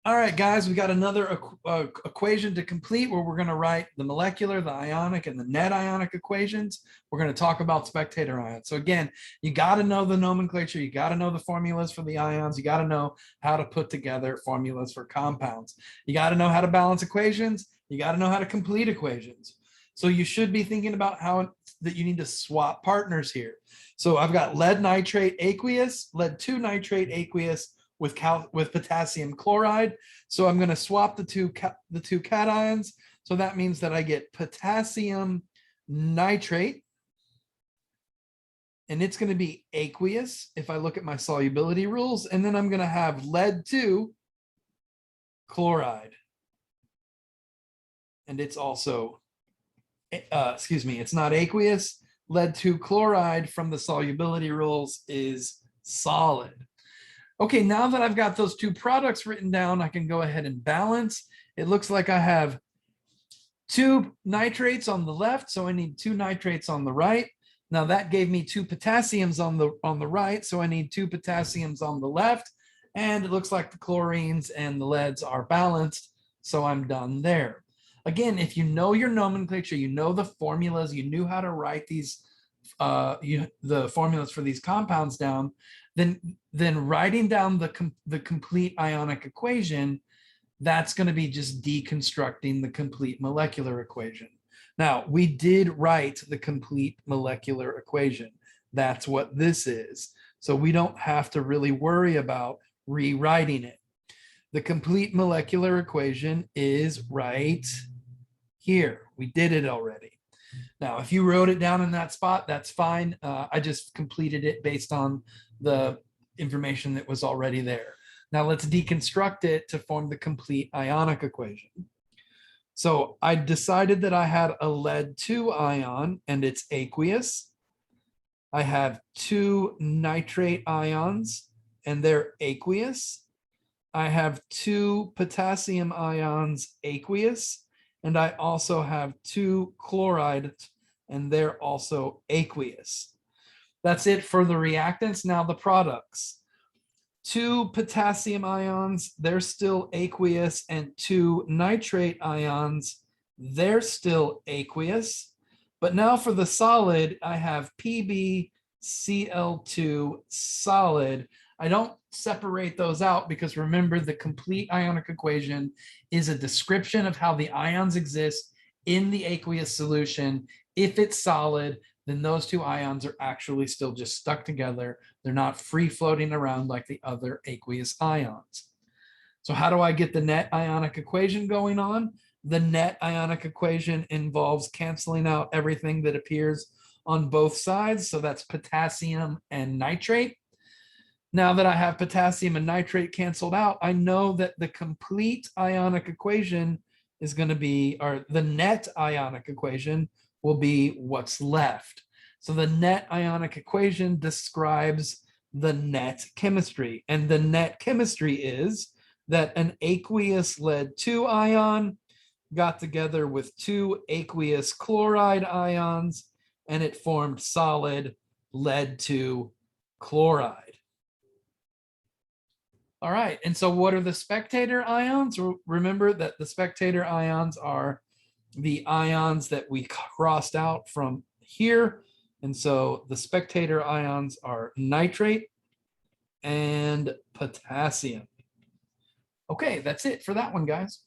All right, guys, we got another equation to complete where we're going to write the molecular, the ionic, and the net ionic equations. We're going to talk about spectator ions. So again, you got to know the nomenclature. You got to know the formulas for the ions. You got to know how to put together formulas for compounds. You got to know how to balance equations. You got to know how to complete equations. So you should be thinking about how that you need to swap partners here. So I've got lead nitrate aqueous, lead 2 nitrate aqueous, with potassium chloride. So I'm going to swap the two cations. So that means that I get potassium nitrate, and it's going to be aqueous if I look at my solubility rules. And then I'm going to have lead 2 chloride. And it's also, it's not aqueous. Lead 2 chloride from the solubility rules is solid. Okay, now that I've got those two products written down, I can go ahead and balance. It looks like I have 2 nitrates on the left, so I need 2 nitrates on the right. Now that gave me 2 potassiums on the right, so I need 2 potassiums on the left. And it looks like the chlorines and the leads are balanced, so I'm done there. Again, if you know your nomenclature, you know the formulas, you knew how to write these the formulas for these compounds down, then writing down the complete ionic equation, that's going to be just deconstructing the complete molecular equation. Now, we did write the complete molecular equation. That's what this is. So we don't have to really worry about rewriting it. The complete molecular equation is right here. We did it already. Now, if you wrote it down in that spot, that's fine. I just completed it based on the information that was already there. Now let's deconstruct it to form the complete ionic equation. So I decided that I had a lead 2 ion and it's aqueous. I have 2 nitrate ions and they're aqueous. I have 2 potassium ions aqueous, and I also have 2 chloride and they're also aqueous. That's it for the reactants. Now the products. 2 potassium ions, they're still aqueous, and 2 nitrate ions, they're still aqueous. But now for the solid, I have PbCl2 solid. I don't separate those out because remember, the complete ionic equation is a description of how the ions exist in the aqueous solution. If it's solid, then those 2 ions are actually still just stuck together. They're not free floating around like the other aqueous ions. So how do I get the net ionic equation going on? The net ionic equation involves canceling out everything that appears on both sides. So that's potassium and nitrate. Now that I have potassium and nitrate canceled out, I know that the complete ionic equation is going to be, or the net ionic equation will be what's left. So the net ionic equation describes the net chemistry. And the net chemistry is that an aqueous lead 2 ion got together with 2 aqueous chloride ions, and it formed solid lead 2 chloride. All right, and so what are the spectator ions? Remember that the spectator ions are the ions that we crossed out from here. And so the spectator ions are nitrate and potassium. Okay, that's it for that one, guys.